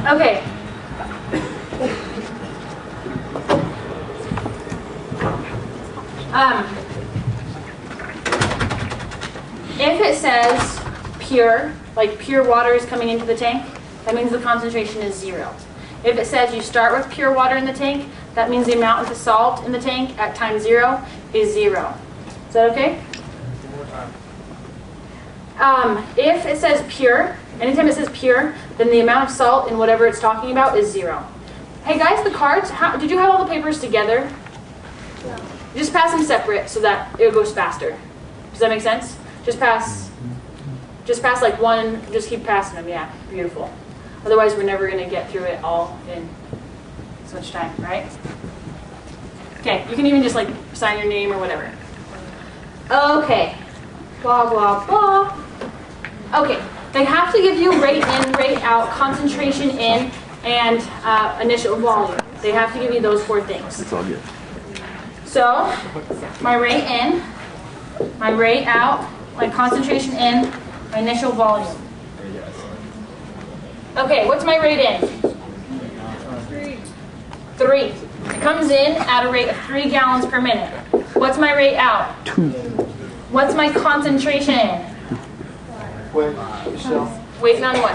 Okay. If it says pure, like pure water is coming into the tank, that means the concentration is 0. If it says you start with pure water in the tank, that means the amount of the salt in the tank at time 0 is 0. Is that okay? If it says pure, anytime it says pure, then the amount of salt in whatever it's talking about is 0. Hey guys, the cards, did you have all the papers together? Yeah. Just pass them separate so that it goes faster. Does that make sense? Just pass like one, just keep passing them, yeah, beautiful. Otherwise we're never going to get through it all in so much time, right? Okay, you can even just like sign your name or whatever. Okay, blah, blah, blah. Okay, they have to give you rate in, rate out, concentration in, and initial volume. They have to give you those 4 things. It's all good. So, my rate in, my rate out, my concentration in, my initial volume. Okay, what's my rate in? 3. It comes in at a rate of 3 gallons per minute. What's my rate out? 2. What's my concentration in? Wait, Michelle. Waiting on what?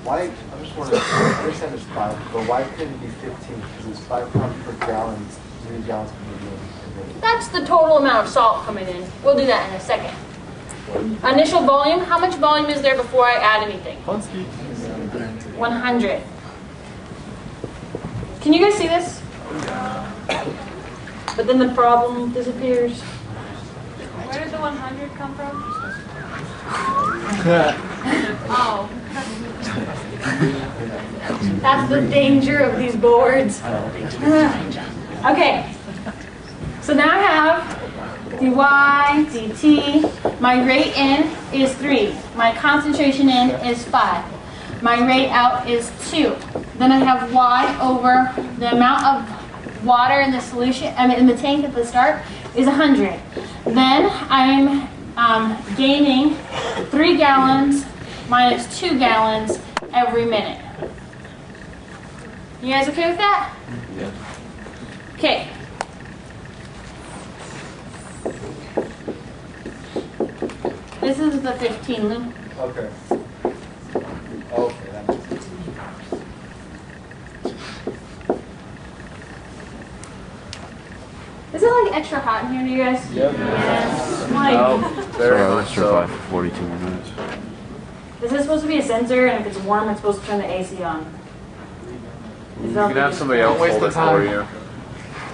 Why? I'm just wondering. I understand there's 5, but why couldn't it be 15? Because it's 5 pounds per gallon, 3 gallons per minute. That's the total amount of salt coming in. We'll do that in a second. Initial volume. How much volume is there before I add anything? 100. Can you guys see this? But then the problem disappears. Where did the 100 come from? Oh. That's the danger of these boards. Okay. So now I have dy dt. My rate in is 3. My concentration in is 5. My rate out is 2. Then I have y over the amount of water in the solution, in the tank at the start is 100. Then I'm gaining 3 gallons minus 2 gallons every minute. You guys okay with that? Yeah. Okay. This is the 15 loop. Okay. Okay, that makes sense. Is it like extra hot in here to you guys? Yep. Yes. Sorry, let's survive for 42 more minutes. Is this supposed to be a sensor, and if it's warm, it's supposed to turn the AC on? You can have somebody else hold it for you.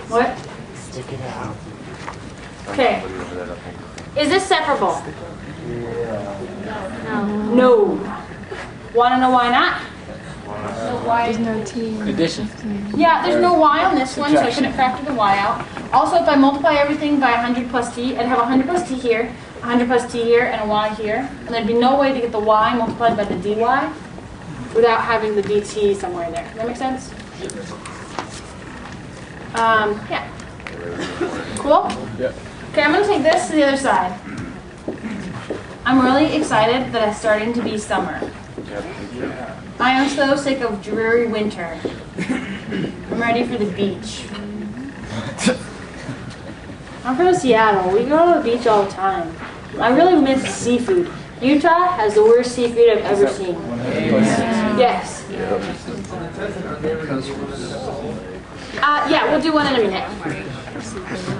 What? Stick it out. Okay. Is this separable? Yeah. No. Want to know why not? There's no T. Addition. Yeah, there's no y on this one, so I couldn't factor the y out. Also, if I multiply everything by 100 plus t, I'd have 100 plus t here, 100 plus t here, and a y here. And there'd be no way to get the y multiplied by the dy without having the dt somewhere in there. Does that make sense? Yeah. Cool? Yep. Okay, I'm going to take this to the other side. I'm really excited that it's starting to be summer. I am so sick of dreary winter. I'm ready for the beach. I'm from Seattle. We go to the beach all the time. I really miss seafood. Utah has the worst seafood I've ever seen. Yes. Yeah, we'll do one in a minute.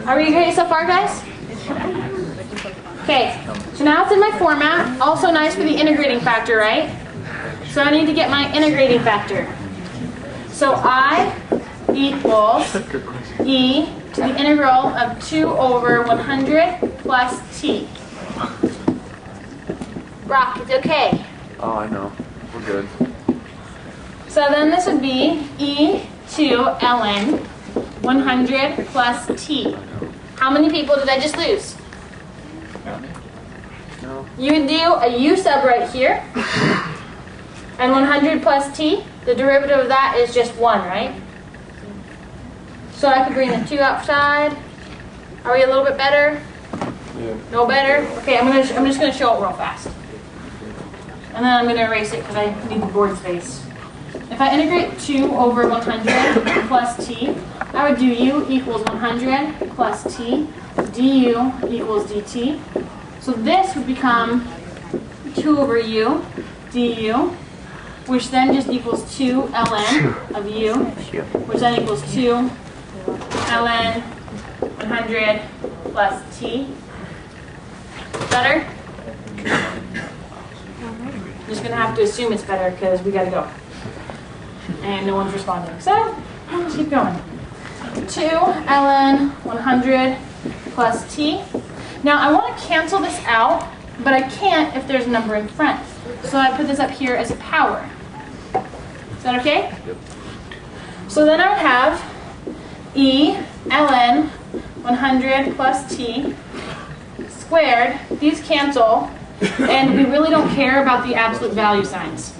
Are we okay so far, guys? Okay, so now it's in my format. Also nice for the integrating factor, right? So I need to get my integrating factor. So I equals e to the integral of 2 over 100 plus t. Rock, it's okay. Oh, I know. We're good. So then this would be e to ln 100 plus t. How many people did I just lose? No. You would do a u sub right here. And 100 plus t, the derivative of that is just 1, right? So I could bring the 2 outside. Are we a little bit better? Yeah. No better? Okay, I'm just gonna show it real fast. And then I'm gonna erase it because I need the board space. If I integrate 2 over 100 plus t, I would do u equals 100 plus t, du equals dt. So this would become 2 over u du, which then just equals 2 ln of u, which then equals 2 ln 100 plus t. Better? I'm just going to have to assume it's better because we got to go. And no one's responding. So, let's keep going. 2 ln 100 plus t. Now, I want to cancel this out, but I can't if there's a number in front. So I put this up here as a power. Is that okay? Yep. So then I would have e ln 100 plus t squared. These cancel, and we really don't care about the absolute value signs.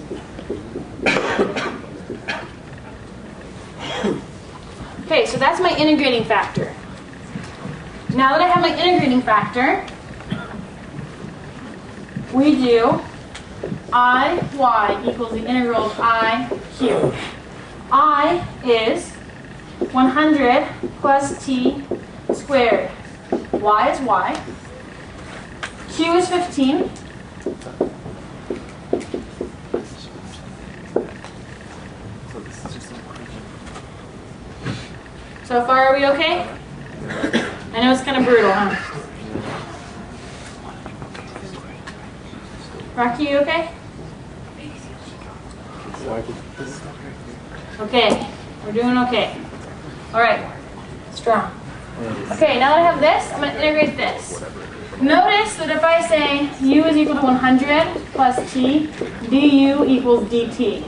Okay, so that's my integrating factor. Now that I have my integrating factor, we do I equals the integral of I q. I is 100 plus t squared. Y is y. Q is 15. So far, are we okay? I know it's kind of brutal, huh? Rocky, you okay? Okay, we're doing okay. All right, strong. Okay, now that I have this, I'm going to integrate this. Notice that if I say u is equal to 100 plus t, du equals dt.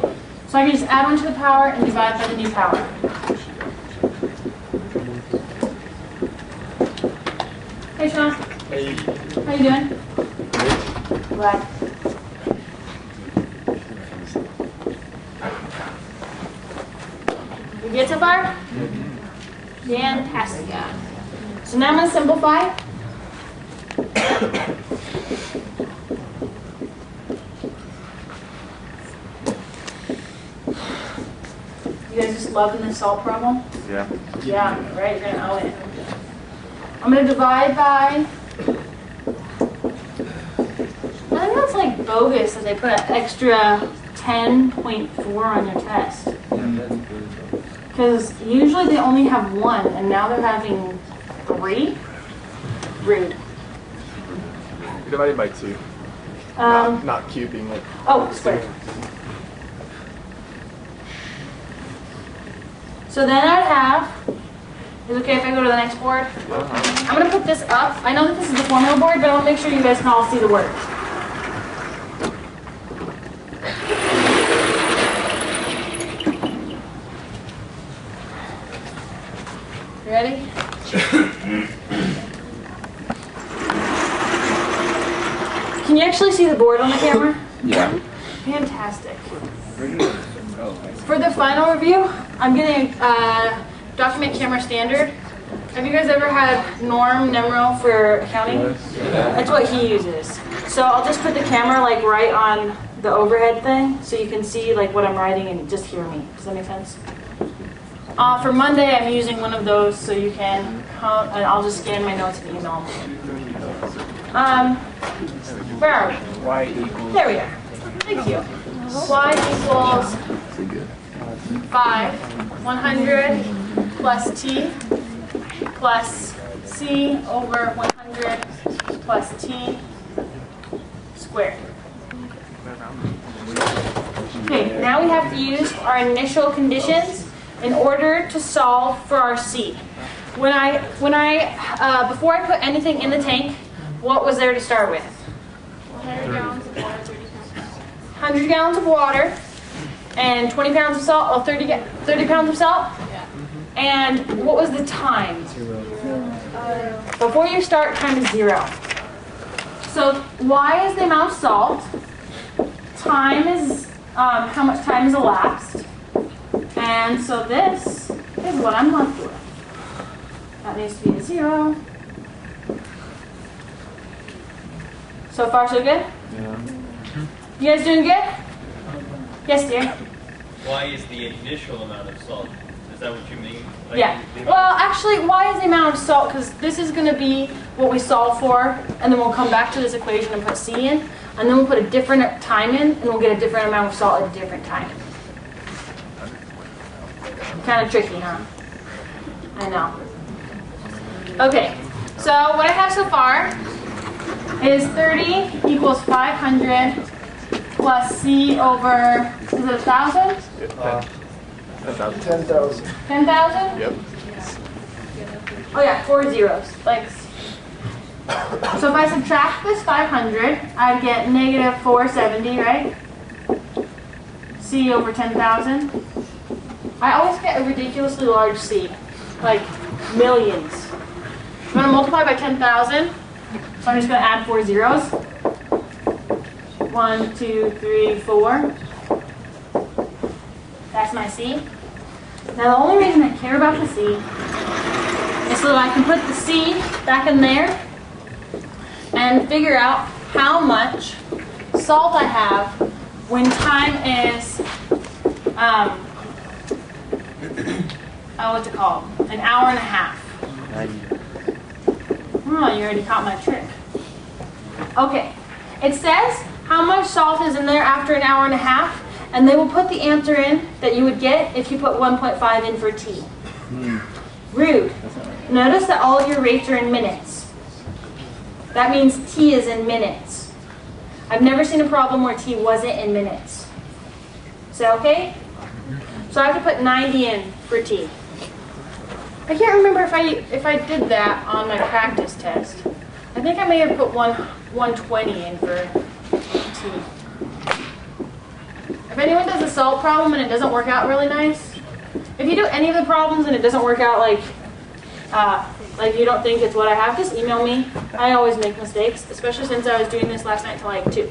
So I can just add 1 to the power and divide by the new power. Hey, Sean. Hey. How you doing? Glad. You good so far? Fantastic. So now I'm going to simplify. You guys just loving the salt problem? Yeah. Yeah, right? You're going to own it. I'm going to divide by... I think that's like bogus that they put an extra 10.4 on their test. Because usually they only have 1, and now they're having 3? Rude. You're divided by 2. Not cubing it. Oh, squared. So then I'd have, is it okay if I go to the next board? I'm going to put this up. I know that this is the formula board, but I want to make sure you guys can all see the work. You ready? Can you actually see the board on the camera? Yeah. Fantastic. For the final review, I'm getting document camera standard. Have you guys ever had Norm Nemro for accounting? That's what he uses. So I'll just put the camera like right on the overhead thing so you can see like what I'm writing and just hear me. Does that make sense? For Monday, I'm using one of those so you can, and I'll just scan my notes and email them. Where are we? Y equals. There we are. Thank you. Y equals 5, 100 plus t plus c over 100 plus t squared. Okay, now we have to use our initial conditions in order to solve for our c. Before I put anything in the tank, what was there to start with? 100 gallons of water, 30 pounds. 100 gallons of water and 20 pounds of salt, oh, 30 pounds of salt? Yeah. And what was the time? Before you start, time is 0. So y is the amount of salt. Time is how much time has elapsed. And so this is what I'm left with. That needs to be a 0. So far, so good? Yeah. You guys doing good? Yes, dear. why is the initial amount of salt? Is that what you mean? Like, Yeah. Well, actually, why is the amount of salt? Because this is going to be what we solve for, and then we'll come back to this equation and put C in, and then we'll put a different time in, and we'll get a different amount of salt at a different time. Kind of tricky, huh? I know. Okay, so what I have so far is 30 equals 500 plus C over, is it 1,000? 10,000. 10,000? Yep. Oh yeah, 4 zeros. Thanks. So if I subtract this 500, I get negative 470, right? C over 10,000. I always get a ridiculously large C, like millions. I'm going to multiply by 10,000, so I'm just going to add 4 zeros. 1, 2, 3, 4. That's my C. Now the only reason I care about the C is so that I can put the C back in there and figure out how much salt I have when time is, what's it called? An hour and a half. Oh, you already caught my trick. Okay, it says how much salt is in there after an hour and a half, and they will put the answer in that you would get if you put 1.5 in for T. Rude. Notice that all of your rates are in minutes. That means T is in minutes. I've never seen a problem where T wasn't in minutes. Is that okay? So I have to put 90 in for T. I can't remember if I did that on my practice test. I think I may have put 120 in for T. If anyone does a salt problem and it doesn't work out really nice, if you do any of the problems and it doesn't work out like you don't think it's what I have, just email me. I always make mistakes, especially since I was doing this last night till like 2.